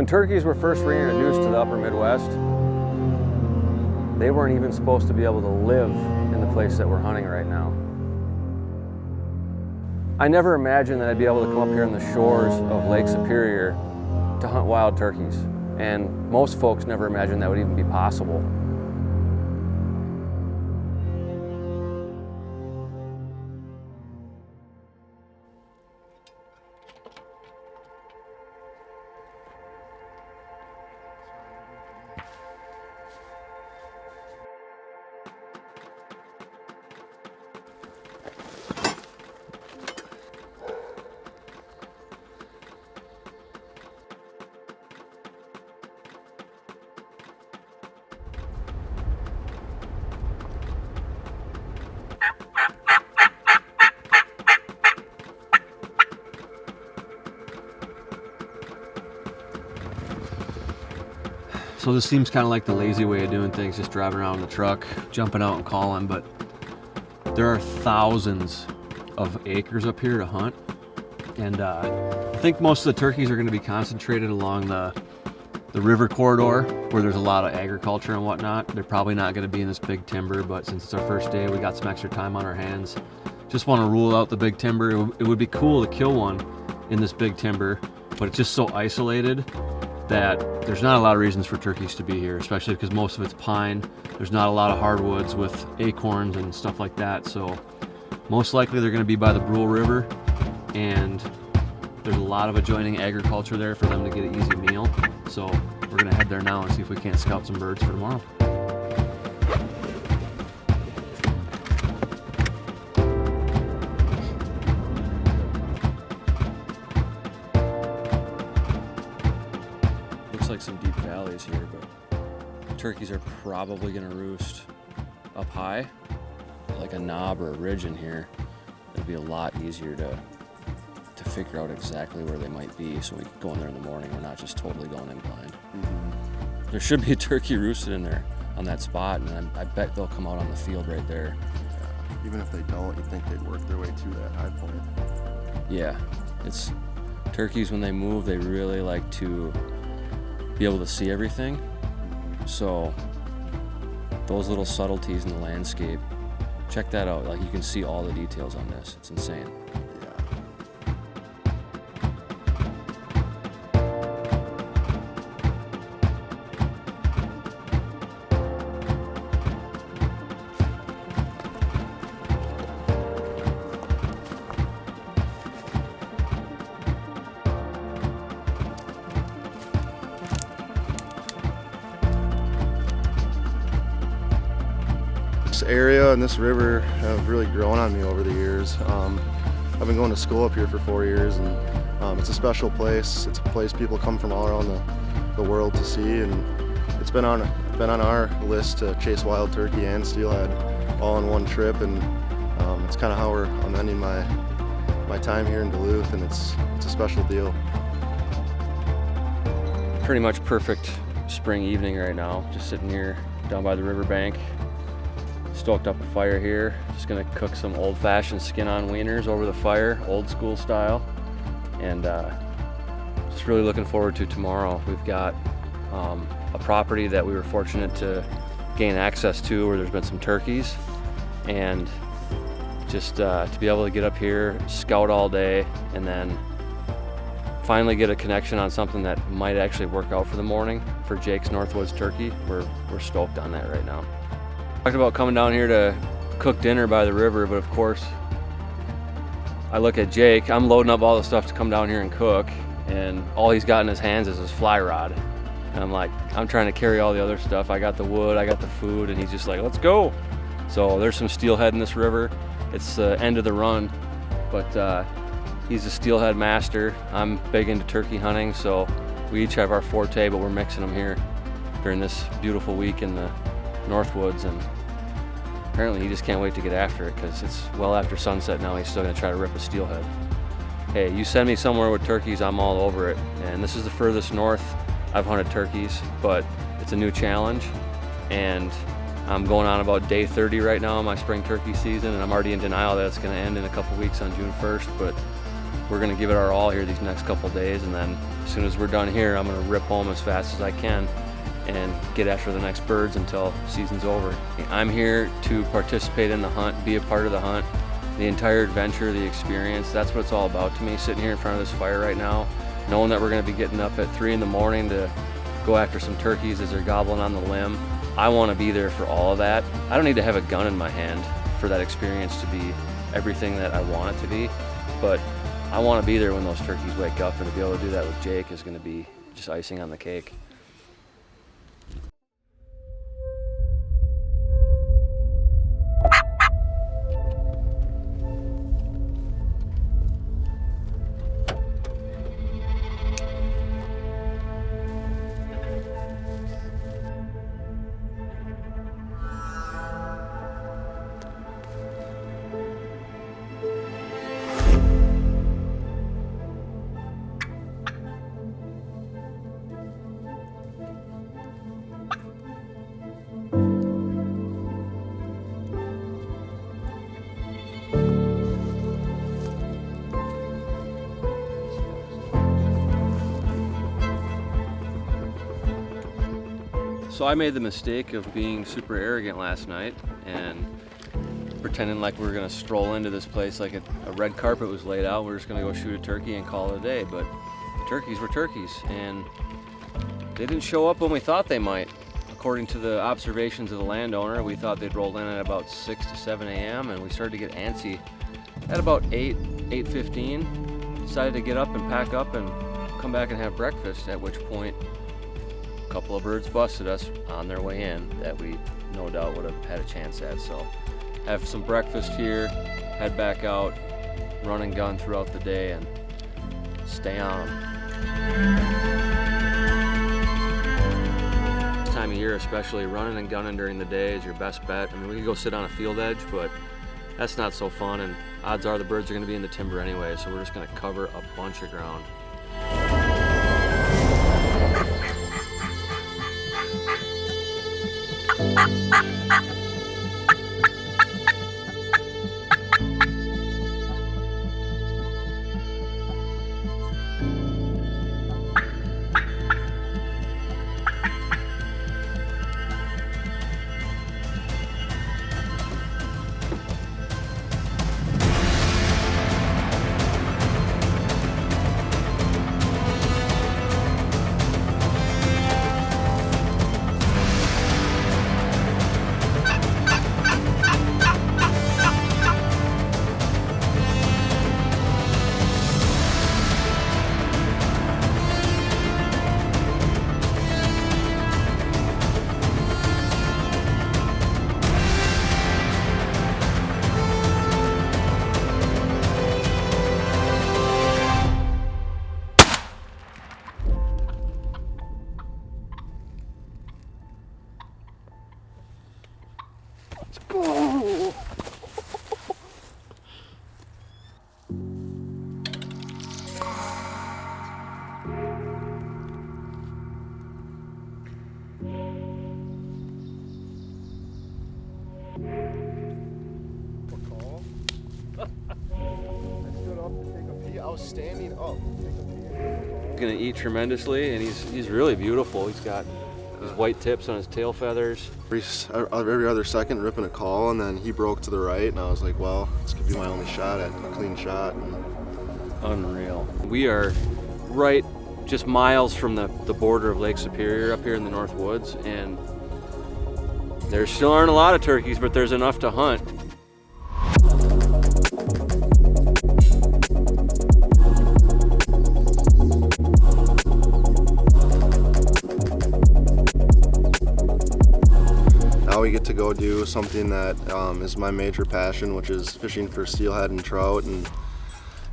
When turkeys were first reintroduced to the upper Midwest, they weren't even supposed to be able to live in the place that we're hunting right now. I never imagined that I'd be able to come up here on the shores of Lake Superior to hunt wild turkeys. And most folks never imagined that would even be possible. So this seems kind of like the lazy way of doing things, just driving around in the truck, jumping out and calling, but there are thousands of acres up here to hunt. And I think most of the turkeys are going to be concentrated along the river corridor where there's a lot of agriculture and whatnot. They're probably not going to be in this big timber, but since it's our first day, we got some extra time on our hands. Just want to rule out the big timber. It would be cool to kill one in this big timber, but it's just so isolated that there's not a lot of reasons for turkeys to be here, especially because most of it's pine. There's not a lot of hardwoods with acorns and stuff like that, so most likely they're going to be by the Brule River, and there's a lot of adjoining agriculture there for them to get an easy meal. So we're going to head there now and see if we can't scout some birds for tomorrow. Like some deep valleys here, but turkeys are probably going to roost up high, like a knob or a ridge in here. It'll be a lot easier to figure out exactly where they might be, so we can go in there in the morning. We're not just totally going in blind. Mm-hmm. There should be a turkey roosted in there on that spot, and I bet they'll come out on the field right there. Yeah. Even if they don't, you think they'd work their way to that high point. Yeah, it's turkeys, when they move, they really like to be able to see everything. So those little subtleties in the landscape, check that out. Like, you can see all the details on this. It's insane. This area and this river have really grown on me over the years. I've been going to school up here for 4 years, and it's a special place. It's a place people come from all around the world to see, and it's been on our list to chase wild turkey and steelhead all in one trip, and it's kind of how I'm ending my time here in Duluth, and it's a special deal. Pretty much perfect spring evening right now, just sitting here down by the riverbank. Stoked up a fire here. Just gonna cook some old-fashioned skin-on wieners over the fire, old school style, and just really looking forward to tomorrow. We've got a property that we were fortunate to gain access to where there's been some turkeys, and just to be able to get up here, scout all day, and then finally get a connection on something that might actually work out for the morning for Jake's Northwoods turkey. We're stoked on that right now. Talked about coming down here to cook dinner by the river, but of course I look at Jake. I'm loading up all the stuff to come down here and cook, and all he's got in his hands is his fly rod. And I'm like, I'm trying to carry all the other stuff. I got the wood, I got the food, and he's just like, let's go. So there's some steelhead in this river. It's the end of the run, but he's a steelhead master. I'm big into turkey hunting, so we each have our forte, but we're mixing them here during this beautiful week in the Northwoods, and apparently he just can't wait to get after it because it's well after sunset now. He's still going to try to rip a steelhead. Hey, you send me somewhere with turkeys, I'm all over it. And this is the furthest north I've hunted turkeys, but it's a new challenge, and I'm going on about day 30 right now in my spring turkey season, and I'm already in denial that it's going to end in a couple weeks on June 1st, but we're gonna give it our all here these next couple days, and then as soon as we're done here, I'm gonna rip home as fast as I can and get after the next birds until season's over. I'm here to participate in the hunt, be a part of the hunt, the entire adventure, the experience. That's what it's all about to me, sitting here in front of this fire right now, knowing that we're gonna be getting up at 3 in the morning to go after some turkeys as they're gobbling on the limb. I wanna be there for all of that. I don't need to have a gun in my hand for that experience to be everything that I want it to be, but I wanna be there when those turkeys wake up, and to be able to do that with Jake is gonna be just icing on the cake. So I made the mistake of being super arrogant last night and pretending like we were gonna stroll into this place like a red carpet was laid out. We're just gonna go shoot a turkey and call it a day. But turkeys were turkeys, and they didn't show up when we thought they might. According to the observations of the landowner, we thought they'd roll in at about 6 to 7 a.m. and we started to get antsy at about 8:15. Decided to get up and pack up and come back and have breakfast, at which point a couple of birds busted us on their way in that we no doubt would have had a chance at. So have some breakfast here, head back out, run and gun throughout the day, and stay on 'em. This time of year especially, running and gunning during the day is your best bet. I mean, we could go sit on a field edge, but that's not so fun, and odds are the birds are going to be in the timber anyway, so we're just going to cover a bunch of ground. I was standing up. Gonna eat tremendously, and he's really beautiful. He's got these white tips on his tail feathers. Every other second ripping a call, and then he broke to the right, and I was like, well, this could be my only shot at a clean shot. Unreal. We are right just miles from the border of Lake Superior up here in the Northwoods, and there still aren't a lot of turkeys, but there's enough to hunt. Now we get to go do something that is my major passion, which is fishing for steelhead and trout, and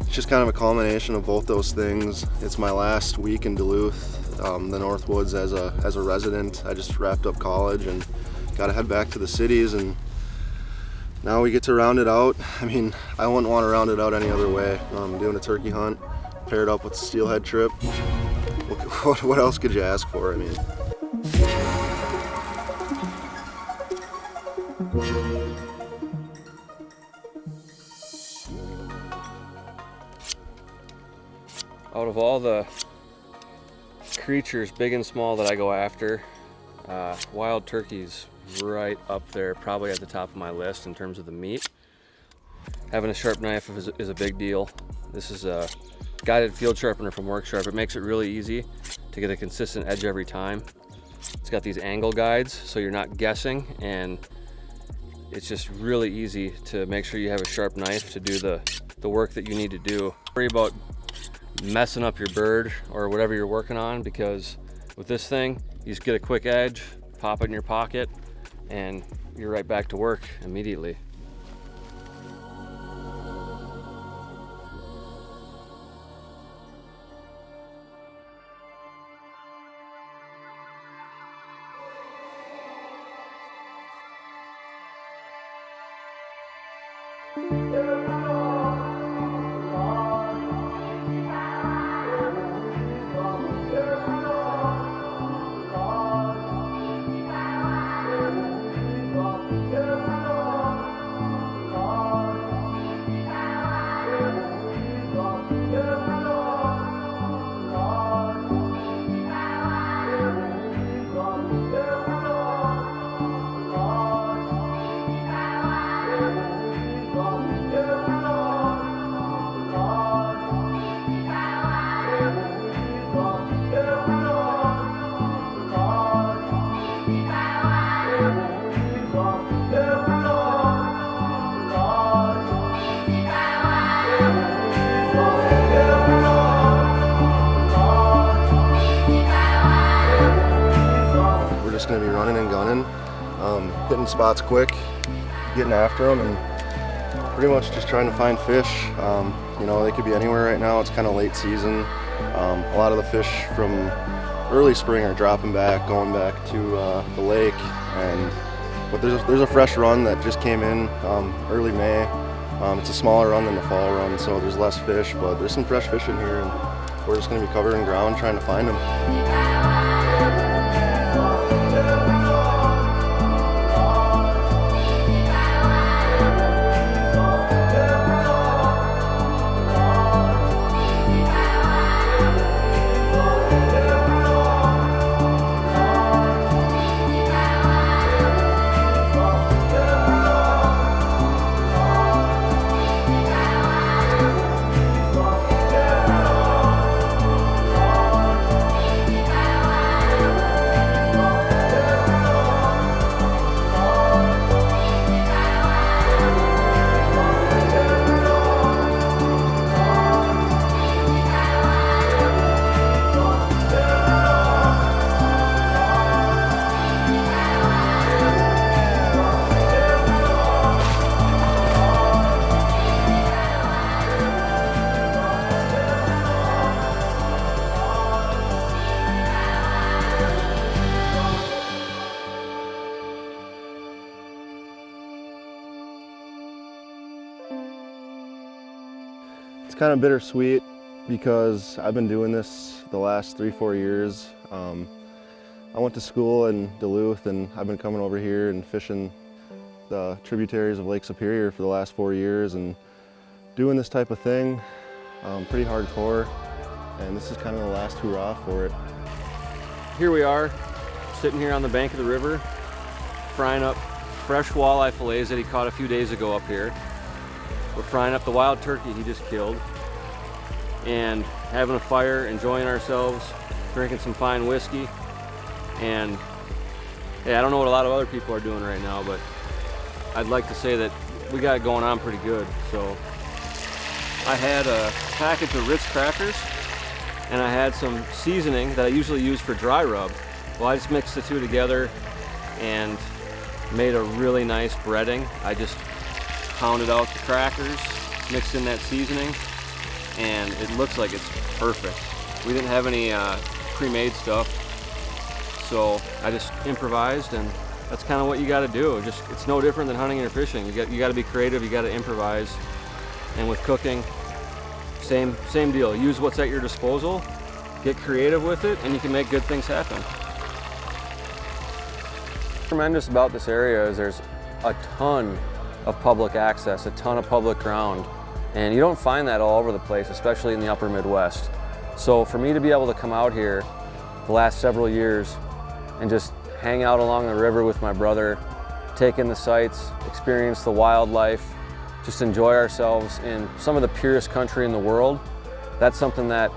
it's just kind of a culmination of both those things. It's my last week in Duluth, the Northwoods as a resident. I just wrapped up college and got to head back to the cities, and now we get to round it out. I mean, I wouldn't want to round it out any other way. Doing a turkey hunt, paired up with a steelhead trip. What else could you ask for? I mean. Out of all the creatures, big and small, that I go after, wild turkey's right up there, probably at the top of my list in terms of the meat. Having a sharp knife is a big deal. This is a guided field sharpener from Worksharp. It makes it really easy to get a consistent edge every time. It's got these angle guides, so you're not guessing, and it's just really easy to make sure you have a sharp knife to do the work that you need to do. Worry about messing up your bird or whatever you're working on, because with this thing, you just get a quick edge, pop it in your pocket, and you're right back to work immediately. Going to be running and gunning, hitting spots quick, getting after them, and pretty much just trying to find fish. You know, they could be anywhere right now. It's kind of late season. A lot of the fish from early spring are dropping back, going back to the lake, but there's a fresh run that just came in early May. It's a smaller run than the fall run, so there's less fish, but there's some fresh fish in here, and we're just going to be covering ground trying to find them. It's kind of bittersweet because I've been doing this the last 3-4 years. I went to school in Duluth, and I've been coming over here and fishing the tributaries of Lake Superior for the last 4 years and doing this type of thing, pretty hardcore, and this is kind of the last hurrah for it. Here we are, sitting here on the bank of the river, frying up fresh walleye fillets that he caught a few days ago up here. We're frying up the wild turkey he just killed, and having a fire, enjoying ourselves, drinking some fine whiskey. And yeah, I don't know what a lot of other people are doing right now, but I'd like to say that we got it going on pretty good. So I had a package of Ritz crackers, and I had some seasoning that I usually use for dry rub. Well, I just mixed the two together and made a really nice breading. I just pounded out the crackers, mixed in that seasoning, and it looks like it's perfect. We didn't have any pre-made stuff, so I just improvised, and that's kind of what you got to do. It's no different than hunting or fishing. You got to be creative. You got to improvise, and with cooking, same deal. Use what's at your disposal, get creative with it, and you can make good things happen. What's tremendous about this area is there's a ton of public access, a ton of public ground, and you don't find that all over the place, especially in the upper Midwest. So for me to be able to come out here the last several years and just hang out along the river with my brother, take in the sights, experience the wildlife, just enjoy ourselves in some of the purest country in the world, that's something that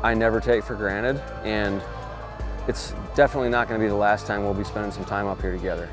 I never take for granted, and it's definitely not going to be the last time we'll be spending some time up here together.